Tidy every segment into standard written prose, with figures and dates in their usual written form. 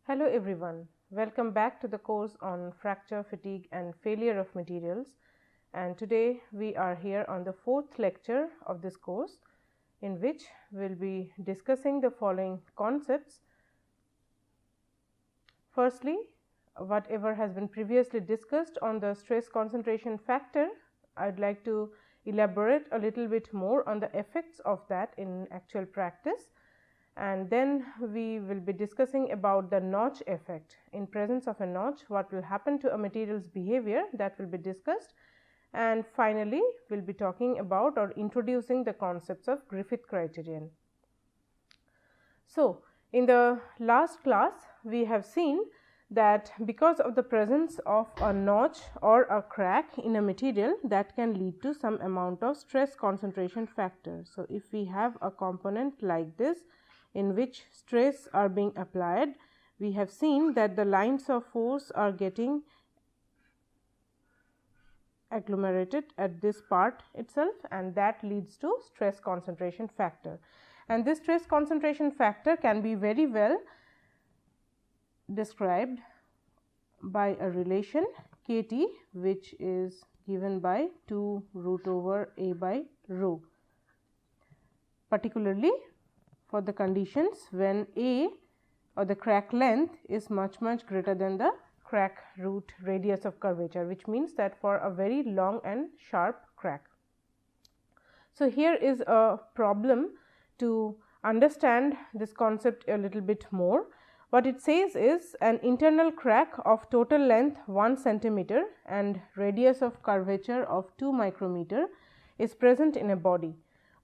Hello everyone, welcome back to the course on fracture, fatigue and failure of materials, and today we are here on the fourth lecture of this course, in which we will be discussing the following concepts. Firstly, whatever has been previously discussed on the stress concentration factor, I would like to elaborate a little bit more on the effects of that in actual practice. And then we will be discussing about the notch effect. In presence of a notch, what will happen to a material's behavior, that will be discussed. And finally, we will be talking about or introducing the concepts of Griffith criterion. So, in the last class, we have seen that because of the presence of a notch or a crack in a material, that can lead to some amount of stress concentration factor. So, if we have a component like this, in which stress are being applied, we have seen that the lines of force are getting agglomerated at this part itself, and that leads to stress concentration factor. And this stress concentration factor can be very well described by a relation Kt, which is given by 2 root over A by rho, particularly for the conditions when A or the crack length is much greater than the crack root radius of curvature, which means that for a very long and sharp crack. So, here is a problem to understand this concept a little bit more. What it says is an internal crack of total length 1 centimeter and radius of curvature of 2 micrometer is present in a body.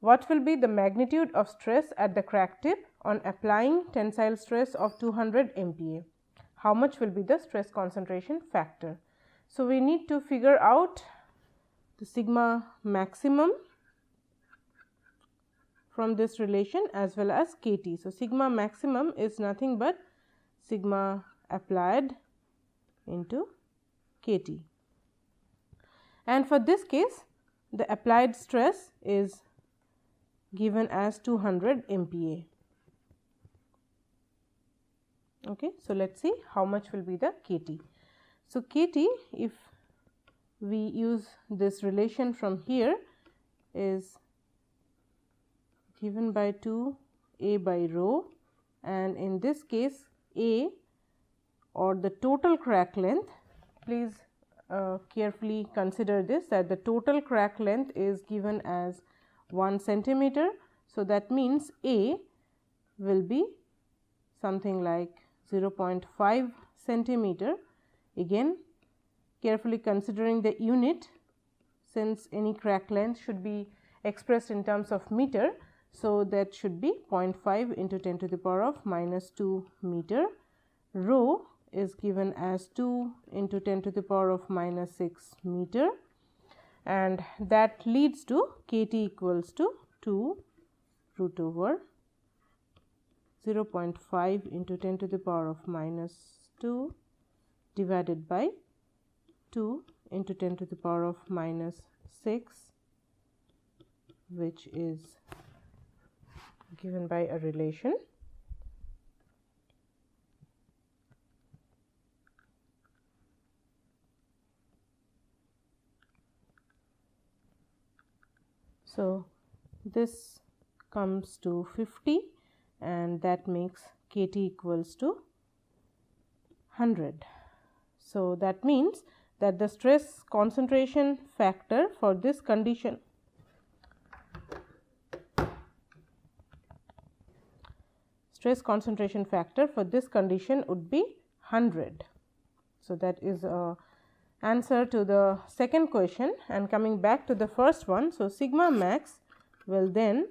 What will be the magnitude of stress at the crack tip on applying tensile stress of 200 MPa? How much will be the stress concentration factor? So, we need to figure out the sigma maximum from this relation as well as Kt. So, sigma maximum is nothing but sigma applied into Kt, and for this case the applied stress is given as 200 MPa. Okay. So, let us see how much will be the Kt. So, Kt, if we use this relation from here, is given by 2 A by rho, and in this case A or the total crack length, please carefully consider this, that the total crack length is given as 1 centimeter. So, that means A will be something like 0.5 centimeter. Again, carefully considering the unit, since any crack length should be expressed in terms of meter. So, that should be 0.5 into 10 to the power of minus 2 meter. Rho is given as 2 into 10 to the power of minus 6 meter, and that leads to Kt equals to 2 root over 0.5 into 10 to the power of minus 2 divided by 2 into 10 to the power of minus 6, which is given by a relation. So, this comes to 50, and that makes Kt equals to 100. So, that means that the stress concentration factor for this condition would be 100. So, that is a answer to the second question. And coming back to the first one, so sigma max will then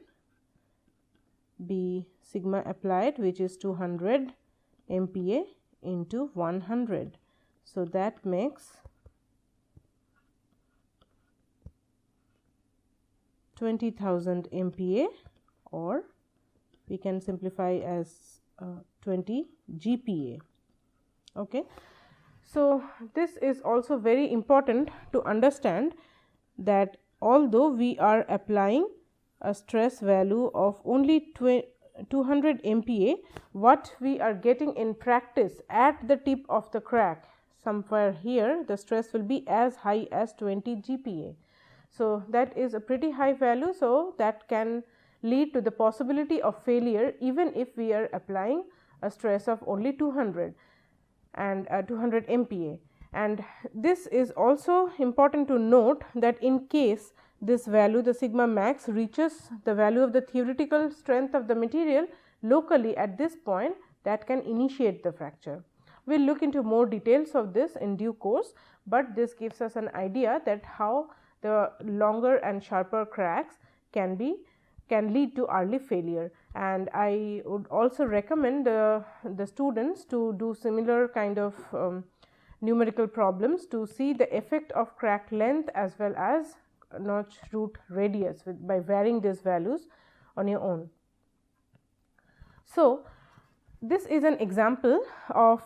be sigma applied, which is 200 MPa into 100. So, that makes 20,000 MPa, or we can simplify as 20 GPa. Okay. So, this is also very important to understand that although we are applying a stress value of only 200 MPa, what we are getting in practice at the tip of the crack, somewhere here the stress will be as high as 20 GPa. So, that is a pretty high value. So, that can lead to the possibility of failure even if we are applying a stress of only 200 and 200 MPa. And this is also important to note that in case this value, the sigma max, reaches the value of the theoretical strength of the material locally at this point, that can initiate the fracture. We will look into more details of this in due course, but this gives us an idea that how the longer and sharper cracks can lead to early failure. And I would also recommend the students to do similar kind of numerical problems to see the effect of crack length as well as notch root radius by varying these values on your own. So, this is an example of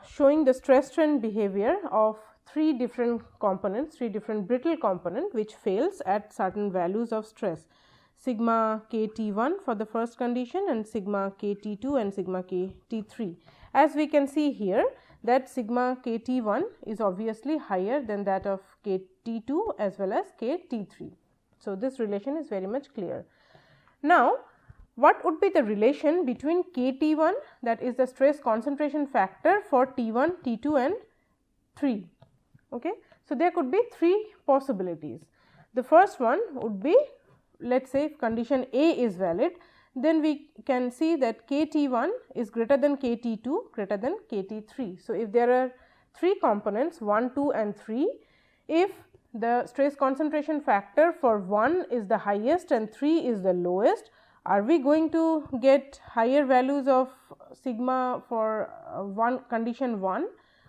showing the stress strain behavior of three different components, three different brittle component which fails at certain values of stress, sigma KT1 for the first condition and sigma KT2 and sigma KT3. As we can see here that sigma KT1 is obviously higher than that of KT2 as well as KT3. So, this relation is very much clear. Now, what would be the relation between KT1, that is the stress concentration factor for T1, T2 and 3? Okay. So, there could be three possibilities. The first one would be, let us say if condition A is valid, then we can see that KT1 is greater than KT2 greater than KT3. So, if there are three components 1, 2 and 3, if the stress concentration factor for 1 is the highest and 3 is the lowest, are we going to get higher values of sigma for condition 1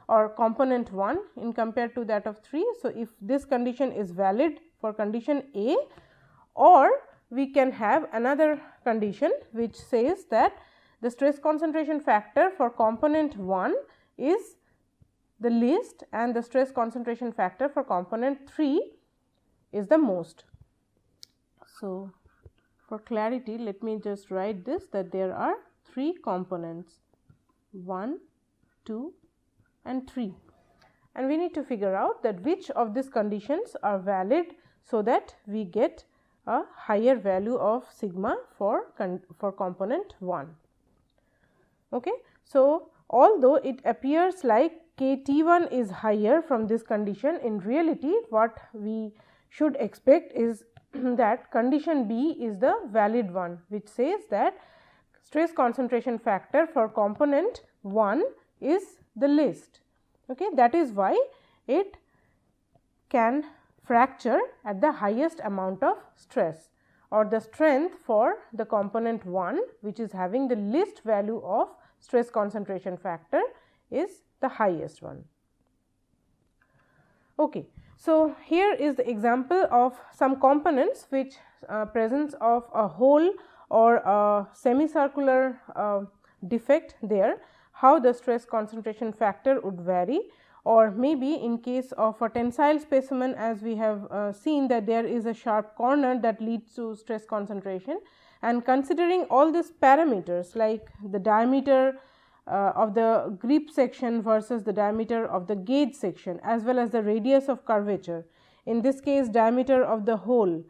or component 1 in compared to that of 3. So, if this condition is valid for condition A, or we can have another condition which says that the stress concentration factor for component 1 is the least and the stress concentration factor for component 3 is the most. So, for clarity, let me just write this, that there are three components 1, 2 and 3, and we need to figure out that which of these conditions are valid so that we get a higher value of sigma for component 1. Okay. So, although it appears like KT1 is higher from this condition, in reality what we should expect is that condition B is the valid one, which says that stress concentration factor for component 1 is the least. Okay. That is why it can fracture at the highest amount of stress, or the strength for the component 1 which is having the least value of stress concentration factor is the highest one. Okay. So, here is the example of some components which presence of a hole or a semicircular defect there, how the stress concentration factor would vary, or maybe in case of a tensile specimen, as we have seen that there is a sharp corner that leads to stress concentration, and considering all these parameters like the diameter of the grip section versus the diameter of the gauge section as well as the radius of curvature, in this case diameter of the hole.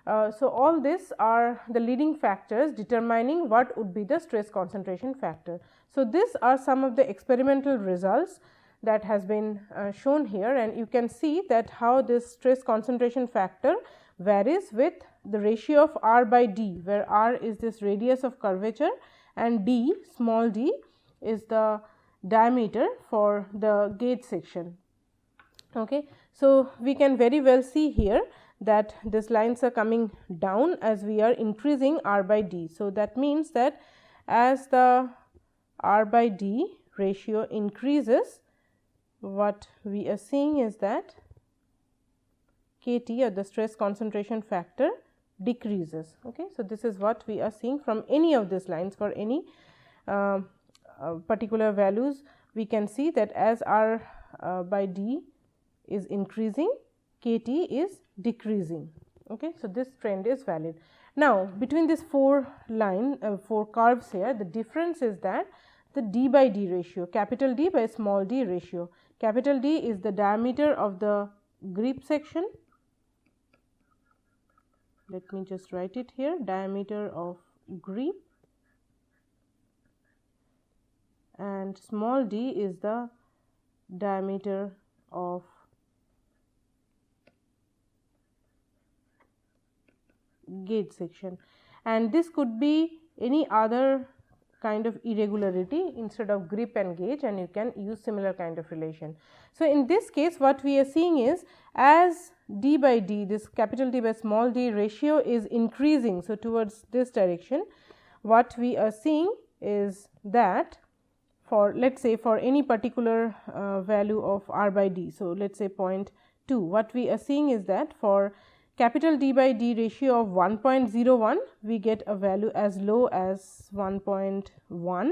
So, all this are the leading factors determining what would be the stress concentration factor. So, these are some of the experimental results that has been shown here, and you can see that how this stress concentration factor varies with the ratio of r by d, where r is this radius of curvature and d, small d, is the diameter for the gauge section. Okay. So, we can very well see here that these lines are coming down as we are increasing r by d. So, that means that as the r by d ratio increases, what we are seeing is that KT, or the stress concentration factor, decreases. Okay. So, this is what we are seeing from any of these lines. For any particular values, we can see that as r by d is increasing, KT is decreasing. Okay. So, this trend is valid, Now, between these four curves here, the difference is that the d by d ratio, capital D by small d ratio. Capital D is the diameter of the grip section. Let me just write it here, diameter of grip, and small d is the diameter of gauge section, and this could be any other kind of irregularity instead of grip and gauge, and you can use similar kind of relation. So, in this case what we are seeing is, as d by d, this capital D by small d ratio is increasing, so towards this direction, what we are seeing is that for, let us say, for any particular value of r by d, so let us say 0.2, what we are seeing is that for capital D by d ratio of 1.01, we get a value as low as 1.1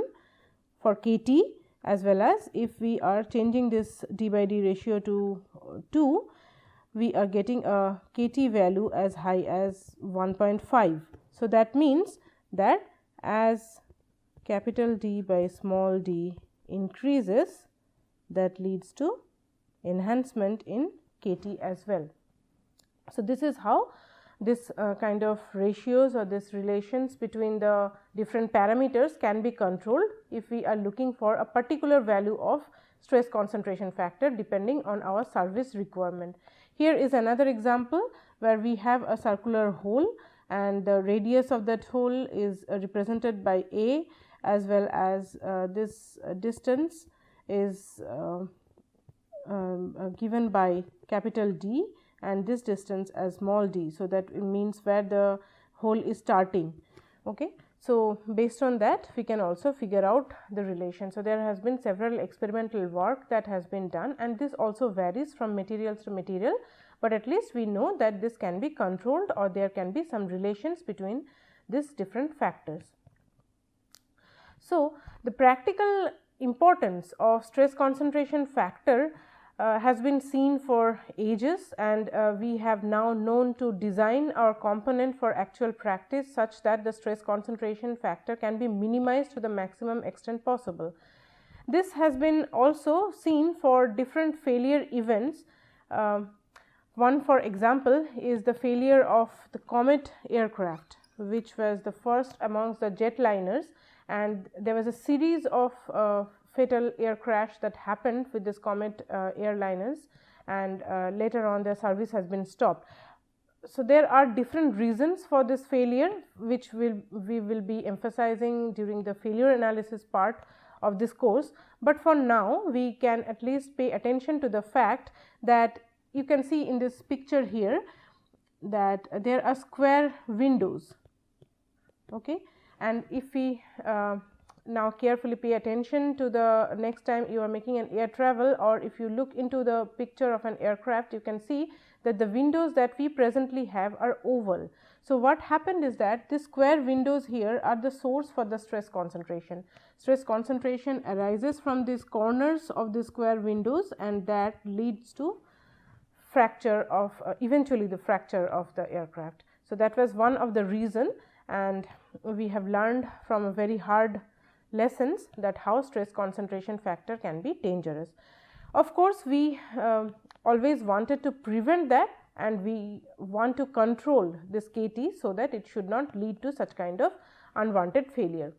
for kT, as well as if we are changing this d by d ratio to 2, we are getting a kT value as high as 1.5. So, that means that as capital D by small d increases, that leads to enhancement in kT as well. So, this is how this kind of ratios or this relations between the different parameters can be controlled if we are looking for a particular value of stress concentration factor depending on our service requirement. Here is another example where we have a circular hole, and the radius of that hole is represented by A, as well as this distance is given by capital D, and this distance as small d. So, that it means where the hole is starting. Okay. So, based on that we can also figure out the relation. So, there has been several experimental work that has been done, and this also varies from materials to material, but at least we know that this can be controlled, or there can be some relations between these different factors. So, the practical importance of stress concentration factor has been seen for ages, and we have now known to design our component for actual practice such that the stress concentration factor can be minimized to the maximum extent possible. This has been also seen for different failure events. One, for example, is the failure of the Comet aircraft, which was the first amongst the jetliners, and there was a series of fatal air crash that happened with this Comet airliners, and later on their service has been stopped. So, there are different reasons for this failure, which we will be emphasizing during the failure analysis part of this course, but for now we can at least pay attention to the fact that you can see in this picture here that there are square windows. Okay. And if we now carefully pay attention to the next time you are making an air travel, or if you look into the picture of an aircraft, you can see that the windows that we presently have are oval. So, what happened is that these square windows here are the source for the stress concentration. Stress concentration arises from these corners of the square windows, and that leads to fracture of eventually the fracture of the aircraft. So, that was one of the reason, and we have learned from a very hard lessons that how stress concentration factor can be dangerous. Of course, we always wanted to prevent that, and we want to control this kT so that it should not lead to such kind of unwanted failure.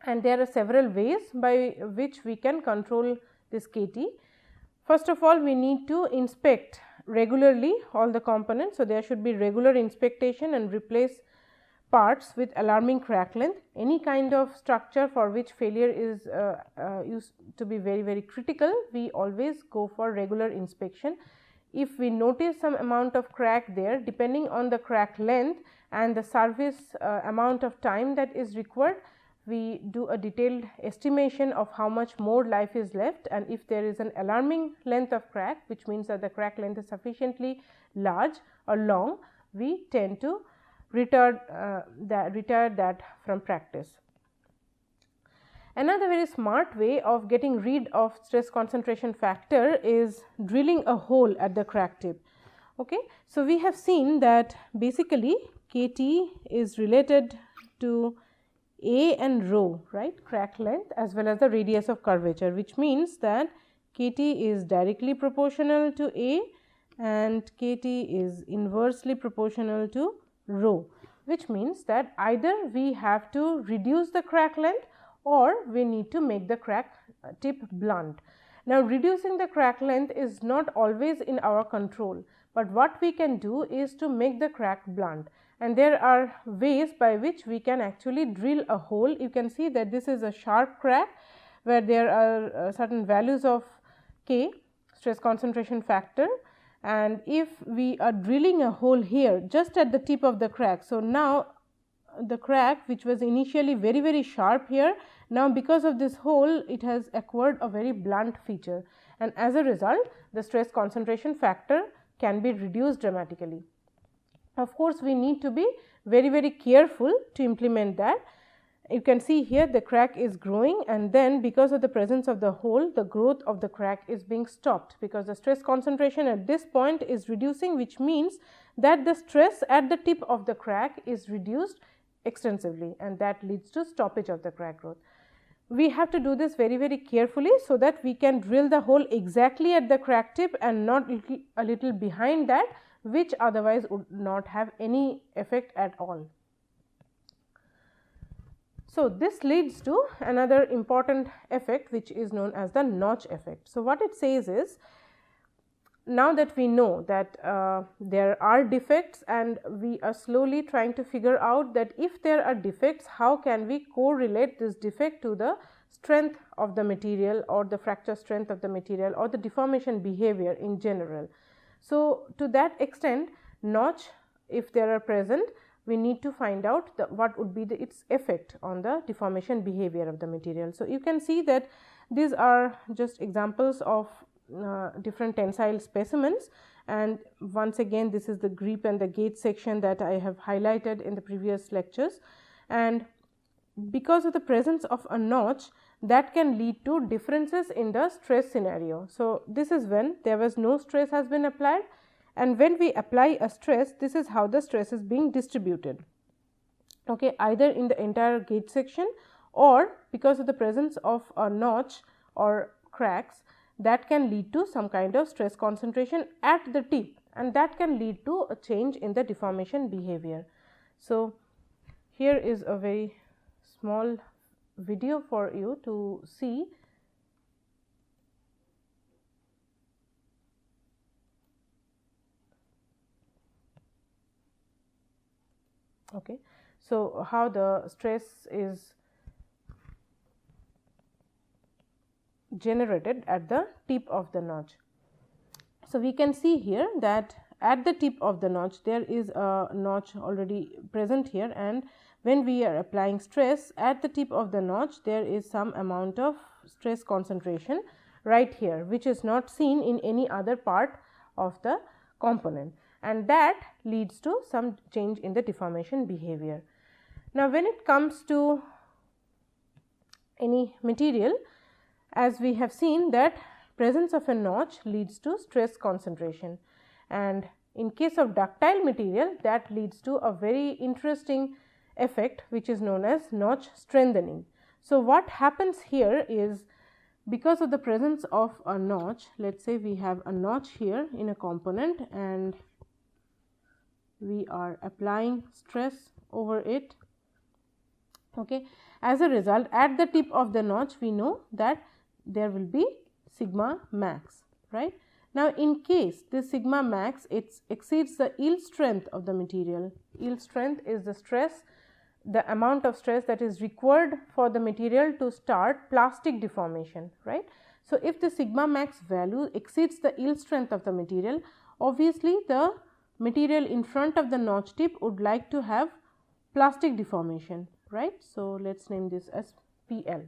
And there are several ways by which we can control this kT. First of all, we need to inspect regularly all the components. So, there should be regular inspection and replace parts with alarming crack length. Any kind of structure for which failure is used to be very critical, we always go for regular inspection. If we notice some amount of crack there, depending on the crack length and the service amount of time that is required, we do a detailed estimation of how much more life is left, and if there is an alarming length of crack, which means that the crack length is sufficiently large or long, we tend to retire that from practice. Another very smart way of getting rid of stress concentration factor is drilling a hole at the crack tip. Okay. So, we have seen that basically KT is related to A and rho, right, crack length as well as the radius of curvature, which means that KT is directly proportional to A and KT is inversely proportional to rho, which means that either we have to reduce the crack length or we need to make the crack tip blunt. Now, reducing the crack length is not always in our control, but what we can do is to make the crack blunt, and there are ways by which we can actually drill a hole. You can see that this is a sharp crack where there are certain values of K, stress concentration factor, and if we are drilling a hole here just at the tip of the crack. So, now the crack which was initially very sharp here, now because of this hole it has acquired a very blunt feature, and as a result the stress concentration factor can be reduced dramatically. Of course, we need to be very careful to implement that. You can see here the crack is growing, and then because of the presence of the hole, the growth of the crack is being stopped because the stress concentration at this point is reducing, which means that the stress at the tip of the crack is reduced extensively, and that leads to stoppage of the crack growth. We have to do this very carefully so that we can drill the hole exactly at the crack tip and not a little behind that, which otherwise would not have any effect at all. So, this leads to another important effect which is known as the notch effect. So, what it says is, now that we know that there are defects and we are slowly trying to figure out that if there are defects, how can we correlate this defect to the strength of the material or the fracture strength of the material or the deformation behavior in general. So, to that extent, notch, if there are present, we need to find out what would be its effect on the deformation behavior of the material. So, you can see that these are just examples of different tensile specimens, and once again this is the grip and the gauge section that I have highlighted in the previous lectures, and because of the presence of a notch, that can lead to differences in the stress scenario. So, this is when there was no stress has been applied, and when we apply a stress, this is how the stress is being distributed, okay, either in the entire gauge section or because of the presence of a notch or cracks, that can lead to some kind of stress concentration at the tip, and that can lead to a change in the deformation behavior. So, here is a very small video for you to see. Okay. So, how the stress is generated at the tip of the notch. So, we can see here that at the tip of the notch there is a notch already present here, and when we are applying stress at the tip of the notch, there is some amount of stress concentration right here, which is not seen in any other part of the component, and that leads to some change in the deformation behavior. Now, when it comes to any material, as we have seen that presence of a notch leads to stress concentration, and in case of ductile material, that leads to a very interesting effect which is known as notch strengthening. So, what happens here is, because of the presence of a notch, let us say we have a notch here in a component and we are applying stress over it. Okay. As a result, at the tip of the notch, we know that there will be sigma max, right. Now, in case this sigma max exceeds the yield strength of the material, yield strength is the stress, the amount of stress that is required for the material to start plastic deformation, right. So, if the sigma max value exceeds the yield strength of the material, obviously the material in front of the notch tip would like to have plastic deformation, right. So, let us name this as PL.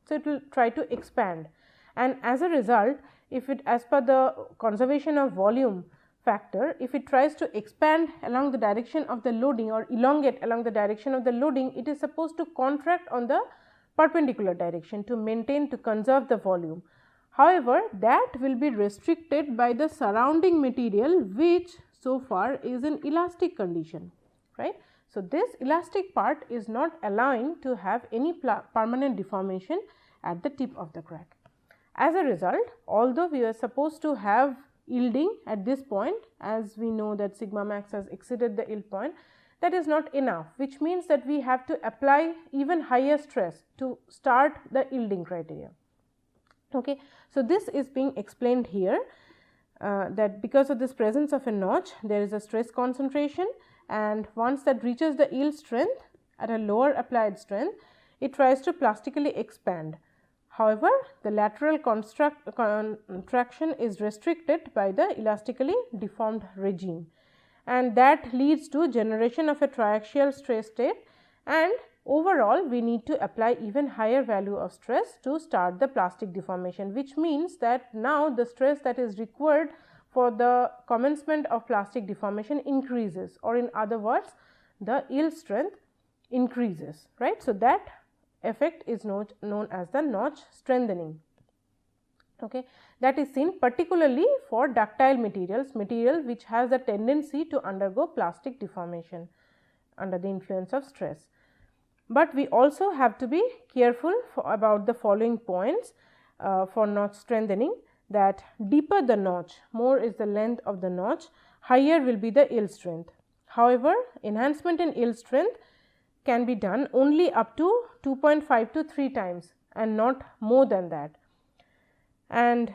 So, it will try to expand, and as a result, if it, as per the conservation of volume factor, if it tries to expand along the direction of the loading or elongate along the direction of the loading, it is supposed to contract on the perpendicular direction to maintain, to conserve the volume. However, that will be restricted by the surrounding material, which so far is in elastic condition, right. So, this elastic part is not allowing to have any permanent deformation at the tip of the crack. As a result, although we were supposed to have yielding at this point, as we know that sigma max has exceeded the yield point, that is not enough, which means that we have to apply even higher stress to start the yielding criteria. Okay. So, this is being explained here, that because of this presence of a notch, there is a stress concentration, and once that reaches the yield strength at a lower applied strength, it tries to plastically expand. However, the lateral contraction is restricted by the elastically deformed regime, and that leads to generation of a triaxial stress state, and overall we need to apply even higher value of stress to start the plastic deformation, which means that now the stress that is required for the commencement of plastic deformation increases, or in other words the yield strength increases, right. So, that effect is known as the notch strengthening. Okay. That is seen particularly for ductile materials, material which has the tendency to undergo plastic deformation under the influence of stress. But we also have to be careful about the following points for notch strengthening, that deeper the notch, more is the length of the notch, higher will be the yield strength. However, enhancement in yield strength can be done only up to 2.5 to 3 times and not more than that. And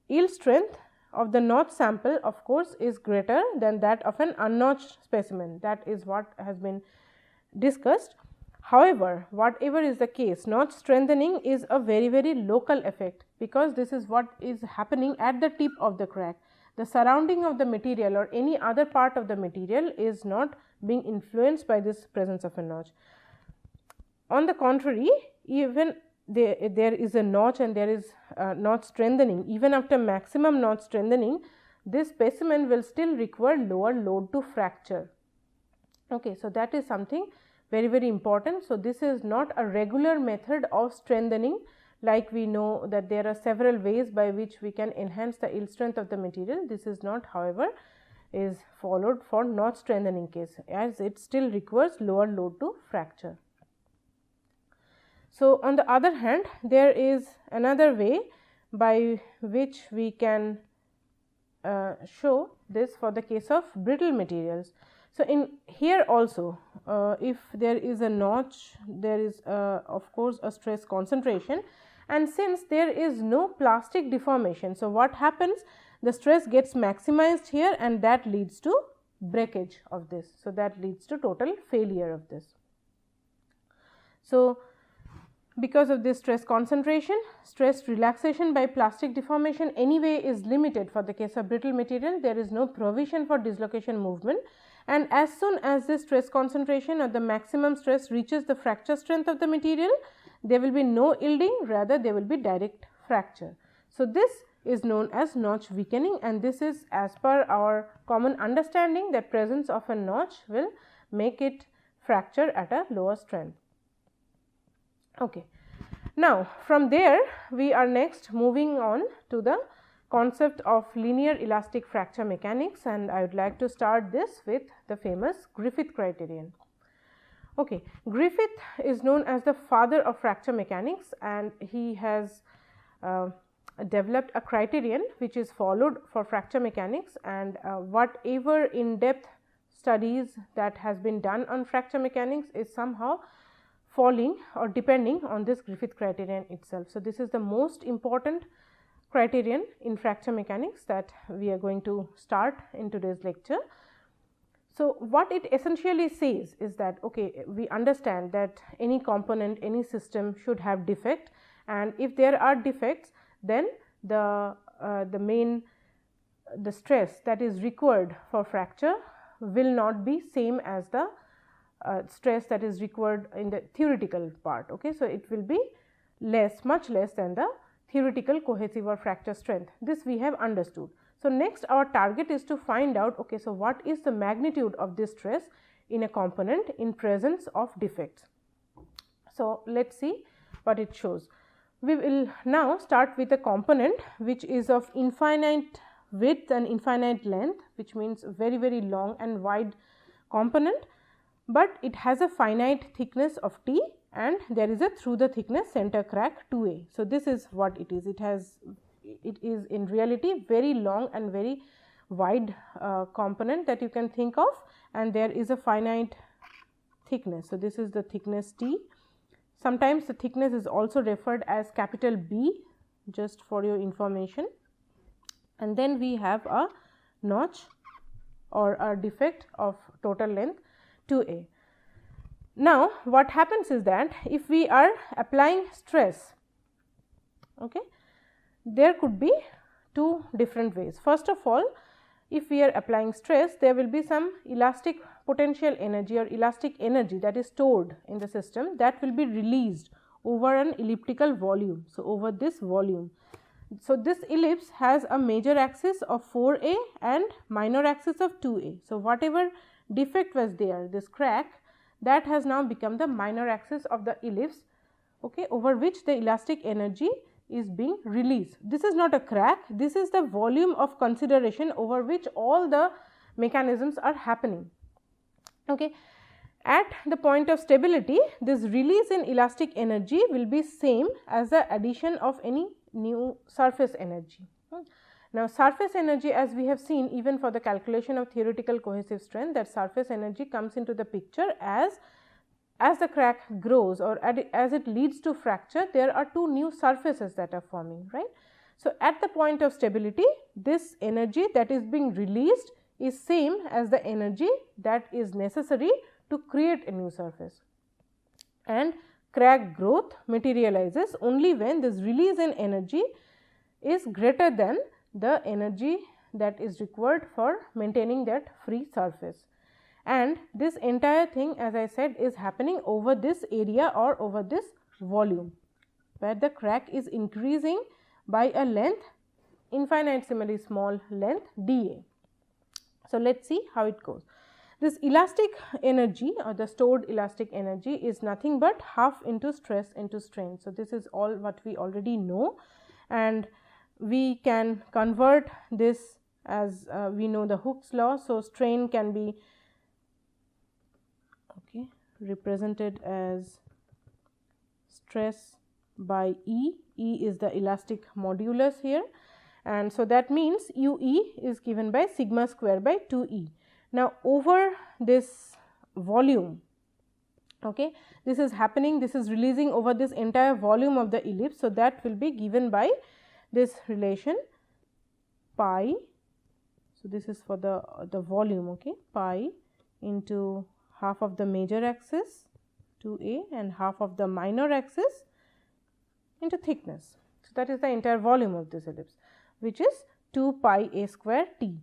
yield strength of the notch sample of course is greater than that of an unnotched specimen. That is what has been discussed. However, whatever is the case, notch strengthening is a very local effect, because this is what is happening at the tip of the crack. The surrounding of the material or any other part of the material is not being influenced by this presence of a notch. On the contrary, even there is a notch and there is notch strengthening, even after maximum notch strengthening, this specimen will still require lower load to fracture. Okay, so, that is something very important. So, this is not a regular method of strengthening, like we know that there are several ways by which we can enhance the yield strength of the material. This is not, however, is followed for notch strengthening case, as it still requires lower load to fracture. So, on the other hand, there is another way by which we can show this for the case of brittle materials. So, in here also if there is a notch, there is of course a stress concentration, and since there is no plastic deformation. So, what happens, the stress gets maximized here and that leads to breakage of this. So, that leads to total failure of this. So, because of this stress concentration, stress relaxation by plastic deformation anyway is limited. For the case of brittle material, there is no provision for dislocation movement, and as soon as this stress concentration or the maximum stress reaches the fracture strength of the material, there will be no yielding, rather there will be direct fracture. So, this is known as notch weakening, and this is as per our common understanding that presence of a notch will make it fracture at a lower strength. Okay. Now, from there we are next moving on to the concept of linear elastic fracture mechanics, and I would like to start this with the famous Griffith criterion. Okay. Griffith is known as the father of fracture mechanics, and he has developed a criterion which is followed for fracture mechanics, and whatever in-depth studies that has been done on fracture mechanics is somehow falling or depending on this Griffith criterion itself. So, this is the most important criterion in fracture mechanics that we are going to start in today's lecture. So, what it essentially says is that okay, we understand that any component, any system should have defect, and if there are defects, then the stress that is required for fracture will not be same as the stress that is required in the theoretical part. Okay. So, it will be less, much less than the theoretical cohesive or fracture strength. This we have understood. So, next our target is to find out okay, so what is the magnitude of this stress in a component in presence of defects. So, let us see what it shows. We will now start with a component which is of infinite width and infinite length, which means very long and wide component, but it has a finite thickness of T and there is a through the thickness center crack 2a. So, this is what it is. It is in reality very long and very wide component that you can think of, and there is a finite thickness. So, this is the thickness T. Sometimes the thickness is also referred as capital B, just for your information, and then we have a notch or a defect of total length 2a. Now, what happens is that if we are applying stress, okay, there could be two different ways. First of all, if we are applying stress, there will be some elastic potential energy or elastic energy that is stored in the system that will be released over an elliptical volume. So, over this volume. So, this ellipse has a major axis of 4a and minor axis of 2a. So, whatever defect was there, this crack, that has now become the minor axis of the ellipse, okay, over which the elastic energy is being released. This is not a crack, this is the volume of consideration over which all the mechanisms are happening. Okay. At the point of stability, this release in elastic energy will be same as the addition of any new surface energy. Now, surface energy, as we have seen even for the calculation of theoretical cohesive strength, that surface energy comes into the picture as the crack grows or as it leads to fracture, there are two new surfaces that are forming, right. So, at the point of stability, this energy that is being released is same as the energy that is necessary to create a new surface, and crack growth materializes only when this release in energy is greater than the energy that is required for maintaining that free surface. And this entire thing, as I said, is happening over this area or over this volume, where the crack is increasing by a length, infinitesimally small length dA. So, let us see how it goes. This elastic energy or the stored elastic energy is nothing but half into stress into strain. So, this is all what we already know, and we can convert this as we know the Hooke's law. So, strain can be represented as stress by E. E is the elastic modulus here, and so that means UE is given by sigma square by 2E. Now, over this volume, okay, this is happening, this is releasing over this entire volume of the ellipse. So, that will be given by this relation pi. So, this is for the volume, okay, pi into half of the major axis 2a and half of the minor axis into thickness. So, that is the entire volume of this ellipse, which is 2 pi a square t.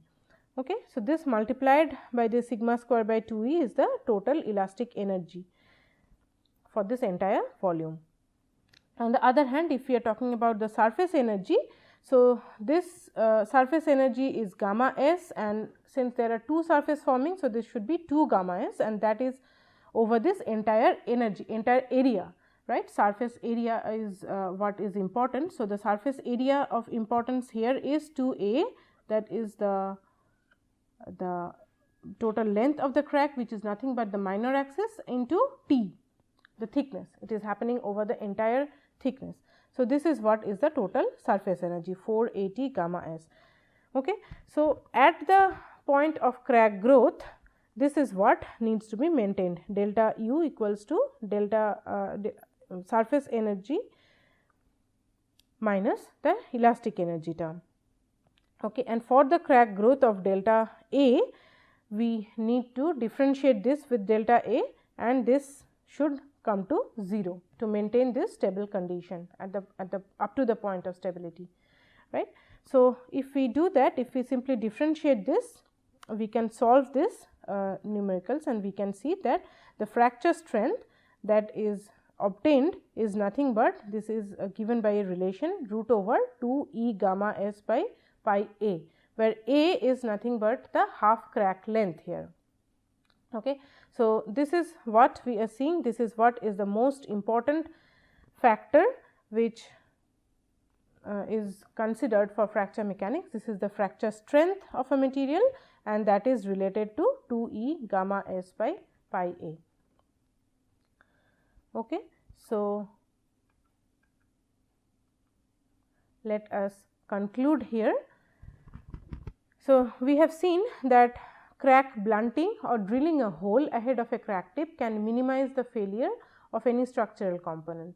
Okay. So, this multiplied by the sigma square by 2e is the total elastic energy for this entire volume. On the other hand, if we are talking about the surface energy, so this surface energy is gamma s, and since there are two surface forming, so this should be 2 gamma s, and that is over this entire energy, entire area, right. Surface area is what is important. So, the surface area of importance here is 2a, that is the total length of the crack, which is nothing but the minor axis, into t, the thickness. It is happening over the entire thickness. So, this is what is the total surface energy 480 gamma s. Okay. So, at the point of crack growth, this is what needs to be maintained, delta u equals to delta surface energy minus the elastic energy term. Okay. And for the crack growth of delta A, we need to differentiate this with delta A, and this should come to 0 to maintain this stable condition at the up to the point of stability, right. So, if we do that, if we simply differentiate this, we can solve this numericals, and we can see that the fracture strength that is obtained is nothing but this is given by a relation root over 2 e gamma s by pi a, where a is nothing but the half crack length here. Okay. So, this is what we are seeing, this is what is the most important factor which is considered for fracture mechanics. This is the fracture strength of a material, and that is related to 2 e gamma s by pi a. Okay. So, let us conclude here. So, we have seen that crack blunting or drilling a hole ahead of a crack tip can minimize the failure of any structural component,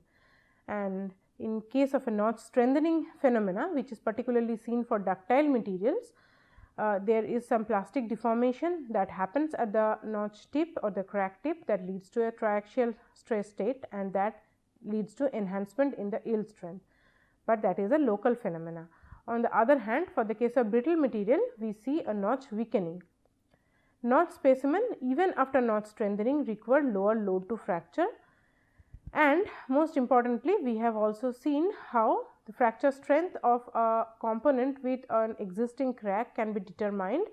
and in case of a notch strengthening phenomena, which is particularly seen for ductile materials, there is some plastic deformation that happens at the notch tip or the crack tip that leads to a triaxial stress state, and that leads to enhancement in the yield strength, but that is a local phenomena. On the other hand, for the case of brittle material, we see a notch weakening. Notch specimen even after notch strengthening require lower load to fracture, and most importantly, we have also seen how the fracture strength of a component with an existing crack can be determined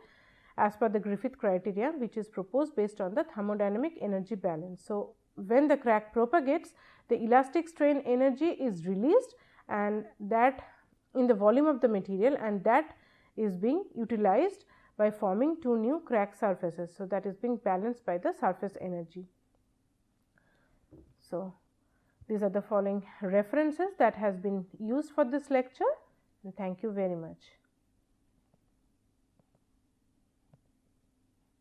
as per the Griffith criteria, which is proposed based on the thermodynamic energy balance. So, when the crack propagates, the elastic strain energy is released, and that in the volume of the material, and that is being utilized by forming two new crack surfaces. So, that is being balanced by the surface energy. So, these are the following references that has been used for this lecture, and thank you very much.